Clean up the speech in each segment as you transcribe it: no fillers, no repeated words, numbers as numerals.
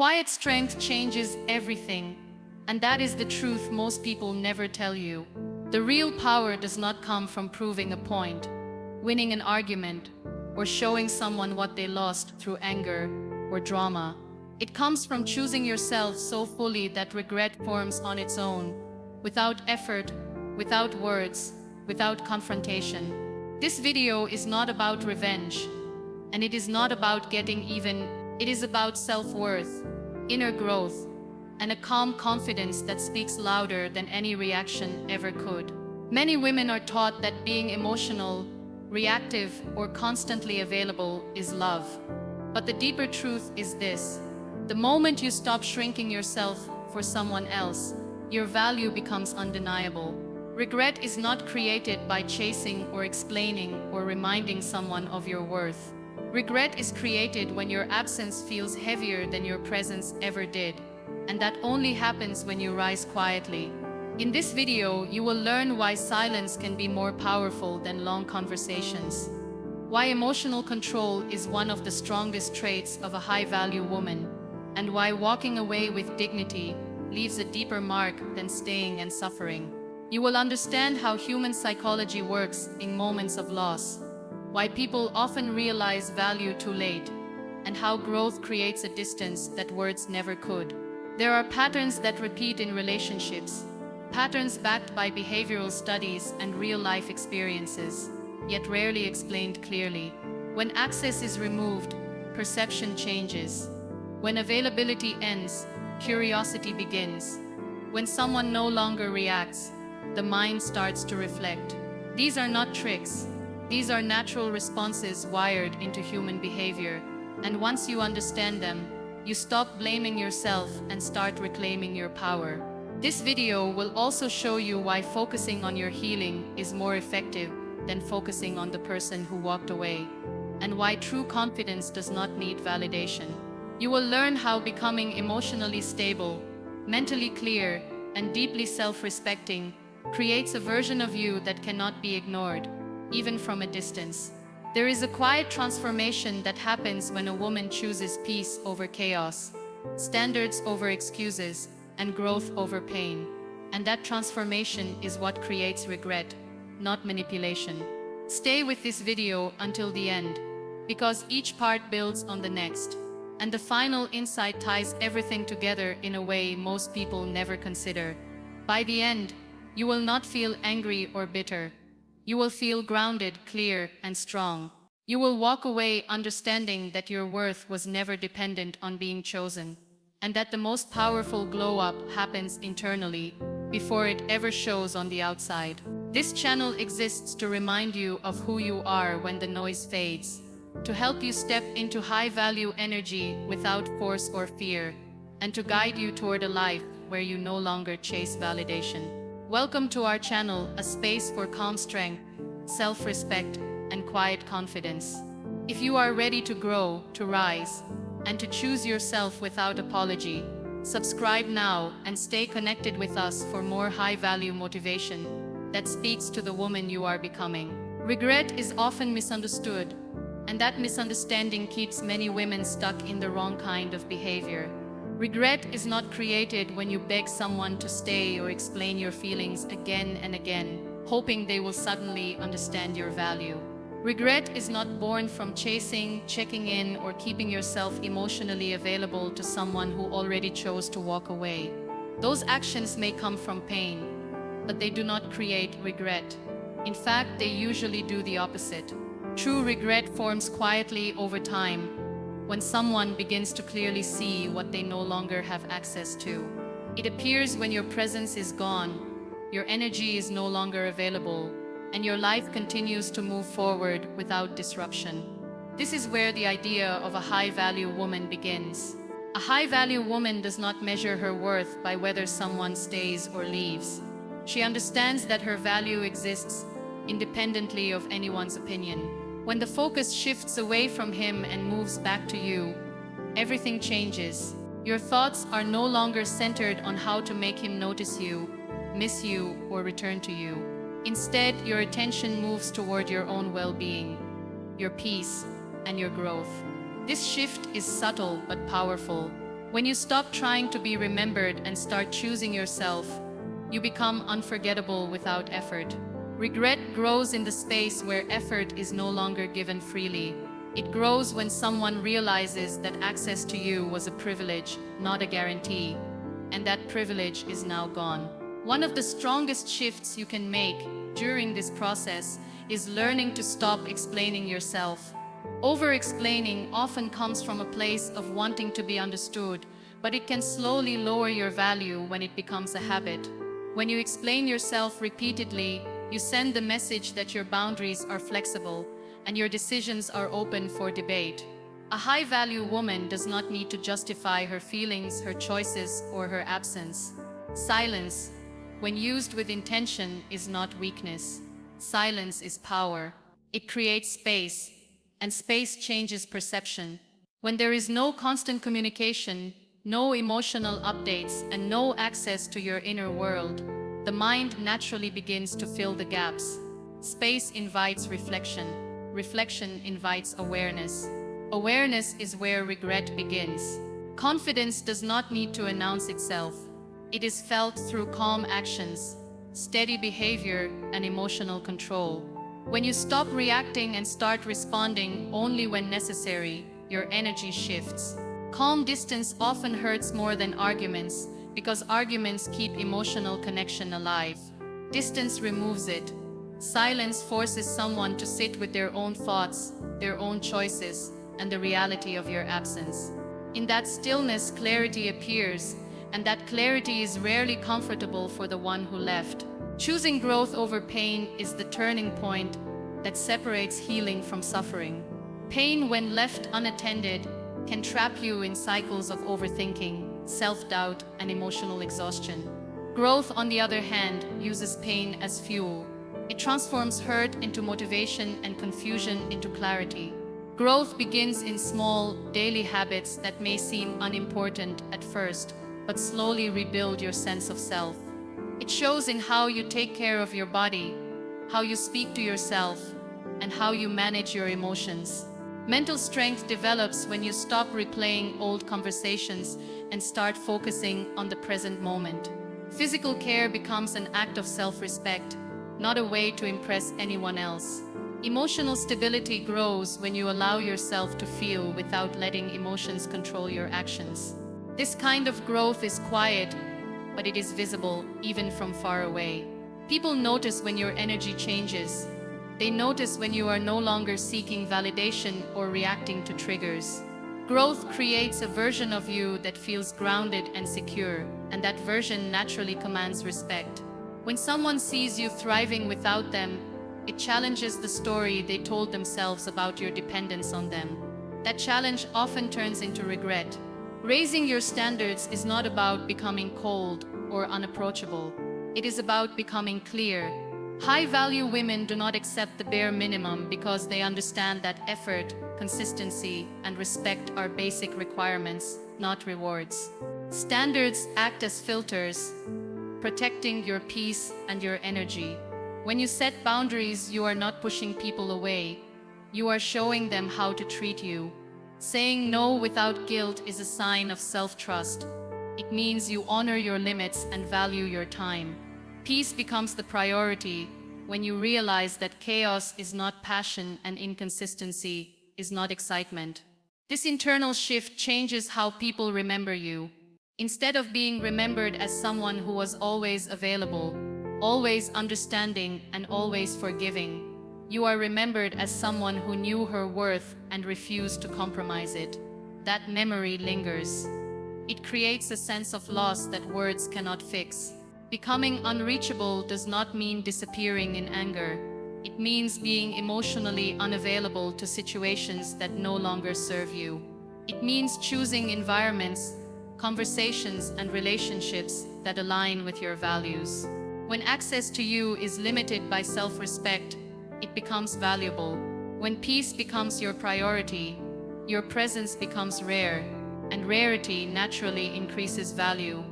Quiet strength changes everything, and that is the truth most people never tell you. The real power does not come from proving a point, winning an argument, or showing someone what they lost through anger or drama. It comes from choosing yourself so fully that regret forms on its own, without effort, without words, without confrontation. This video is not about revenge, and it is not about getting even. It is about self-worth, inner growth, and a calm confidence that speaks louder than any reaction ever could. Many women are taught that being emotional, reactive, or constantly available is love. But the deeper truth is this: the moment you stop shrinking yourself for someone else, your value becomes undeniable. Regret is not created by chasing or explaining or reminding someone of your worth. Regret is created when your absence feels heavier than your presence ever did, and that only happens when you rise quietly. In this video, you will learn why silence can be more powerful than long conversations, why emotional control is one of the strongest traits of a high-value woman, and why walking away with dignity leaves a deeper mark than staying and suffering. You will understand how human psychology works in moments of loss, why people often realize value too late, and how growth creates a distance that words never could. There are patterns that repeat in relationships, patterns backed by behavioral studies and real-life experiences, yet rarely explained clearly. When access is removed, perception changes. When availability ends, curiosity begins. When someone no longer reacts, the mind starts to reflect. These are not tricks. These are natural responses wired into human behavior, and once you understand them, you stop blaming yourself and start reclaiming your power. This video will also show you why focusing on your healing is more effective than focusing on the person who walked away, and why true confidence does not need validation. You will learn how becoming emotionally stable, mentally clear, and deeply self-respecting creates a version of you that cannot be ignored, even from a distance. There is a quiet transformation that happens when a woman chooses peace over chaos, standards over excuses, and growth over pain. And that transformation is what creates regret, not manipulation. Stay with this video until the end, because each part builds on the next, and the final insight ties everything together in a way most people never consider. By the end, you will not feel angry or bitter. You will feel grounded, clear, and strong. You will walk away understanding that your worth was never dependent on being chosen, and that the most powerful glow-up happens internally before it ever shows on the outside. This channel exists to remind you of who you are when the noise fades, to help you step into high-value energy without force or fear, and to guide you toward a life where you no longer chase validation. Welcome to our channel, a space for calm strength, self-respect, and quiet confidence. If you are ready to grow, to rise, and to choose yourself without apology, subscribe now and stay connected with us for more high-value motivation that speaks to the woman you are becoming. Regret is often misunderstood, and that misunderstanding keeps many women stuck in the wrong kind of behavior. Regret is not created when you beg someone to stay or explain your feelings again and again, hoping they will suddenly understand your value. Regret is not born from chasing, checking in, or keeping yourself emotionally available to someone who already chose to walk away. Those actions may come from pain, but they do not create regret. In fact, they usually do the opposite. True regret forms quietly over time, when someone begins to clearly see what they no longer have access to. It appears when your presence is gone, your energy is no longer available, and your life continues to move forward without disruption. This is where the idea of a high-value woman begins. A high-value woman does not measure her worth by whether someone stays or leaves. She understands that her value exists independently of anyone's opinion. When the focus shifts away from him and moves back to you, everything changes. Your thoughts are no longer centered on how to make him notice you, miss you, or return to you. Instead, your attention moves toward your own well-being, your peace, and your growth. This shift is subtle but powerful. When you stop trying to be remembered and start choosing yourself, you become unforgettable without effort. Regret grows in the space where effort is no longer given freely. It grows when someone realizes that access to you was a privilege, not a guarantee, and that privilege is now gone. One of the strongest shifts you can make during this process is learning to stop explaining yourself. Over-explaining often comes from a place of wanting to be understood, but it can slowly lower your value when it becomes a habit. When you explain yourself repeatedly, you send the message that your boundaries are flexible and your decisions are open for debate. A high-value woman does not need to justify her feelings, her choices, or her absence. Silence, when used with intention, is not weakness. Silence is power. It creates space, and space changes perception. When there is no constant communication, no emotional updates, and no access to your inner world, the mind naturally begins to fill the gaps. Space invites reflection. Reflection invites awareness. Awareness is where regret begins. Confidence does not need to announce itself. It is felt through calm actions, steady behavior, and emotional control. When you stop reacting and start responding only when necessary, your energy shifts. Calm distance often hurts more than arguments because arguments keep emotional connection alive. Distance removes it. Silence forces someone to sit with their own thoughts, their own choices, and the reality of your absence. In that stillness, clarity appears, and that clarity is rarely comfortable for the one who left. Choosing growth over pain is the turning point that separates healing from suffering. Pain, when left unattended, can trap you in cycles of overthinking, self-doubt, and emotional exhaustion. Growth, on the other hand, uses pain as fuel. It transforms hurt into motivation and confusion into clarity. Growth begins in small, daily habits that may seem unimportant at first, but slowly rebuild your sense of self. It shows in how you take care of your body, how you speak to yourself, and how you manage your emotions. Mental strength develops when you stop replaying old conversations and start focusing on the present moment. Physical care becomes an act of self-respect, not a way to impress anyone else. Emotional stability grows when you allow yourself to feel without letting emotions control your actions. This kind of growth is quiet, but it is visible even from far away. People notice when your energy changes. They notice when you are no longer seeking validation or reacting to triggers. Growth creates a version of you that feels grounded and secure, and that version naturally commands respect. When someone sees you thriving without them, it challenges the story they told themselves about your dependence on them. That challenge often turns into regret. Raising your standards is not about becoming cold or unapproachable. It is about becoming clear. High-value women do not accept the bare minimum because they understand that effort, consistency, and respect are basic requirements, not rewards. Standards act as filters, protecting your peace and your energy. When you set boundaries, you are not pushing people away. You are showing them how to treat you. Saying no without guilt is a sign of self-trust. It means you honor your limits and value your time. Peace becomes the priority when you realize that chaos is not passion and inconsistency is not excitement. This internal shift changes how people remember you. Instead of being remembered as someone who was always available, always understanding, and always forgiving, you are remembered as someone who knew her worth and refused to compromise it. That memory lingers. It creates a sense of loss that words cannot fix. Becoming unreachable does not mean disappearing in anger. It means being emotionally unavailable to situations that no longer serve you. It means choosing environments, conversations, and relationships that align with your values. When access to you is limited by self-respect, it becomes valuable. When peace becomes your priority, your presence becomes rare, and rarity naturally increases value,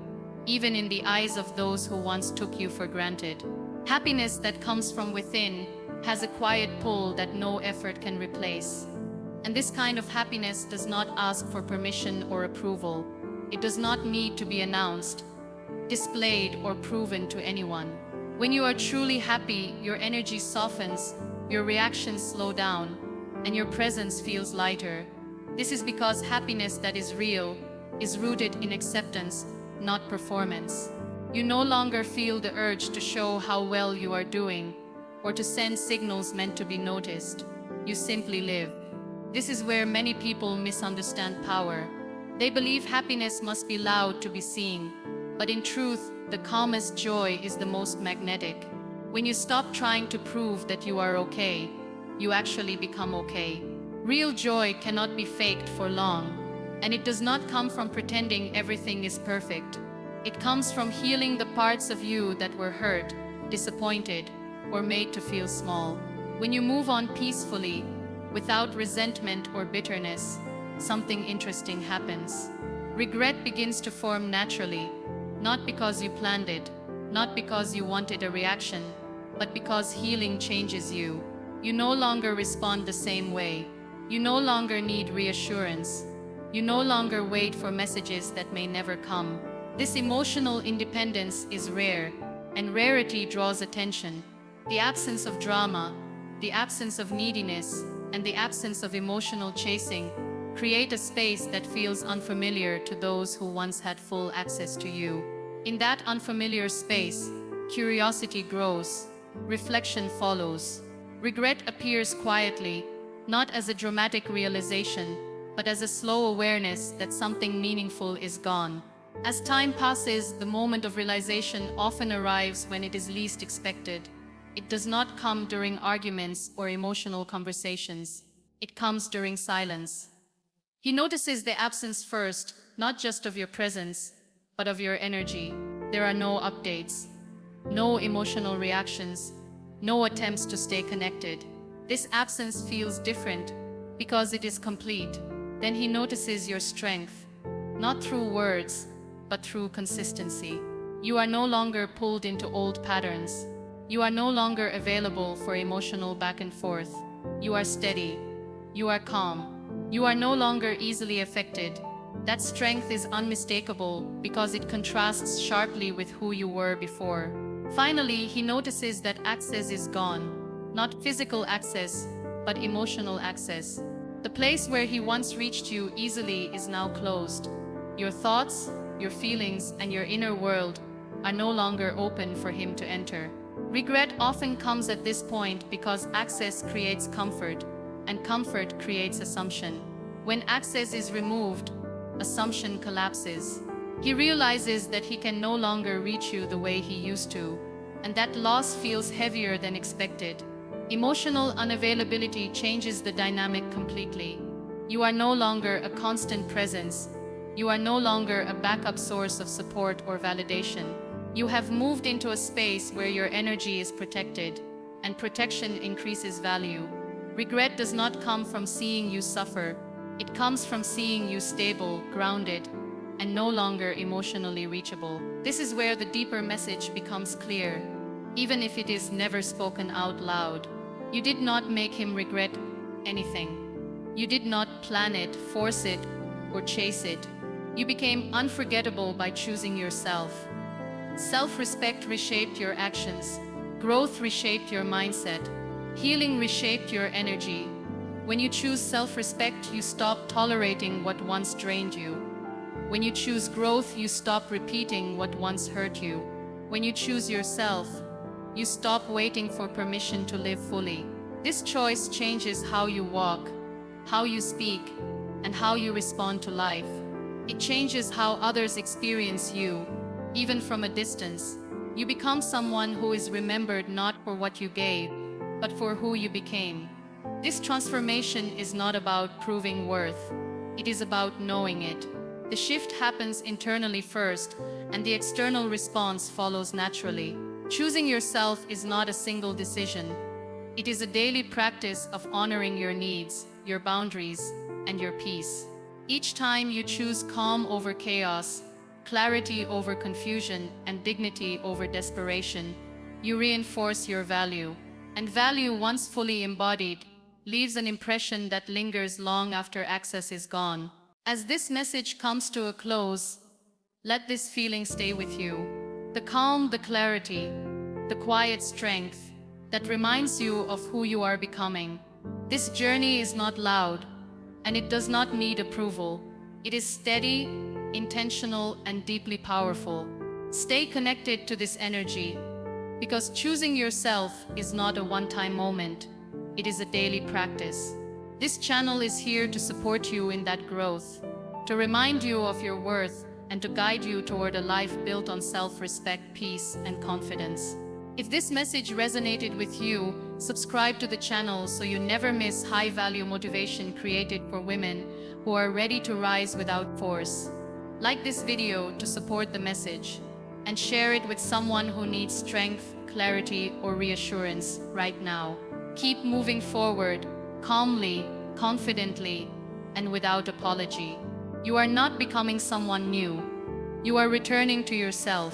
even in the eyes of those who once took you for granted. Happiness that comes from within has a quiet pull that no effort can replace. And this kind of happiness does not ask for permission or approval. It does not need to be announced, displayed, or proven to anyone. When you are truly happy, your energy softens, your reactions slow down, and your presence feels lighter. This is because happiness that is real is rooted in acceptance, not performance. You no longer feel the urge to show how well you are doing or to send signals meant to be noticed. You simply live. This is where many people misunderstand power. They believe happiness must be loud to be seen, but in truth, the calmest joy is the most magnetic. When you stop trying to prove that you are okay, you actually become okay. Real joy cannot be faked for long, and it does not come from pretending everything is perfect. It comes from healing the parts of you that were hurt, disappointed, or made to feel small. When you move on peacefully, without resentment or bitterness, something interesting happens. Regret begins to form naturally, not because you planned it, not because you wanted a reaction, but because healing changes you. You no longer respond the same way. You no longer need reassurance. You no longer wait for messages that may never come. This emotional independence is rare, and rarity draws attention. The absence of drama, the absence of neediness, and the absence of emotional chasing create a space that feels unfamiliar to those who once had full access to you. In that unfamiliar space, curiosity grows, reflection follows. Regret appears quietly, not as a dramatic realization, but as a slow awareness that something meaningful is gone. As time passes, the moment of realization often arrives when it is least expected. It does not come during arguments or emotional conversations. It comes during silence. He notices the absence first, not just of your presence, but of your energy. There are no updates, no emotional reactions, no attempts to stay connected. This absence feels different because it is complete. Then he notices your strength, not through words, but through consistency. You are no longer pulled into old patterns. You are no longer available for emotional back and forth. You are steady. You are calm. You are no longer easily affected. That strength is unmistakable because it contrasts sharply with who you were before. Finally, he notices that access is gone. Not physical access, but emotional access. The place where he once reached you easily is now closed. Your thoughts, your feelings, and your inner world are no longer open for him to enter. Regret often comes at this point because access creates comfort, and comfort creates assumption. When access is removed, assumption collapses. He realizes that he can no longer reach you the way he used to, and that loss feels heavier than expected. Emotional unavailability changes the dynamic completely. You are no longer a constant presence. You are no longer a backup source of support or validation. You have moved into a space where your energy is protected, and protection increases value. Regret does not come from seeing you suffer. It comes from seeing you stable, grounded, and no longer emotionally reachable. This is where the deeper message becomes clear, even if it is never spoken out loud. You did not make him regret anything. You did not plan it, force it, or chase it. You became unforgettable by choosing yourself. Self-respect reshaped your actions. Growth reshaped your mindset. Healing reshaped your energy. When you choose self-respect, you stop tolerating what once drained you. When you choose growth, you stop repeating what once hurt you. When you choose yourself, you stop waiting for permission to live fully. This choice changes how you walk, how you speak, and how you respond to life. It changes how others experience you, even from a distance. You become someone who is remembered not for what you gave, but for who you became. This transformation is not about proving worth. It is about knowing it. The shift happens internally first, and the external response follows naturally. Choosing yourself is not a single decision. It is a daily practice of honoring your needs, your boundaries, and your peace. Each time you choose calm over chaos, clarity over confusion, and dignity over desperation, you reinforce your value. And value, once fully embodied, leaves an impression that lingers long after access is gone. As this message comes to a close, let this feeling stay with you. The calm, the clarity, the quiet strength that reminds you of who you are becoming. This journey is not loud, and it does not need approval. It is steady, intentional, and deeply powerful. Stay connected to this energy, because choosing yourself is not a one-time moment. It is a daily practice. This channel is here to support you in that growth, to remind you of your worth, and to guide you toward a life built on self-respect, peace, and confidence. If this message resonated with you, subscribe to the channel so you never miss high-value motivation created for women who are ready to rise without force. Like this video to support the message, and share it with someone who needs strength, clarity, or reassurance right now. Keep moving forward, calmly, confidently, and without apology. You are not becoming someone new. You are returning to yourself.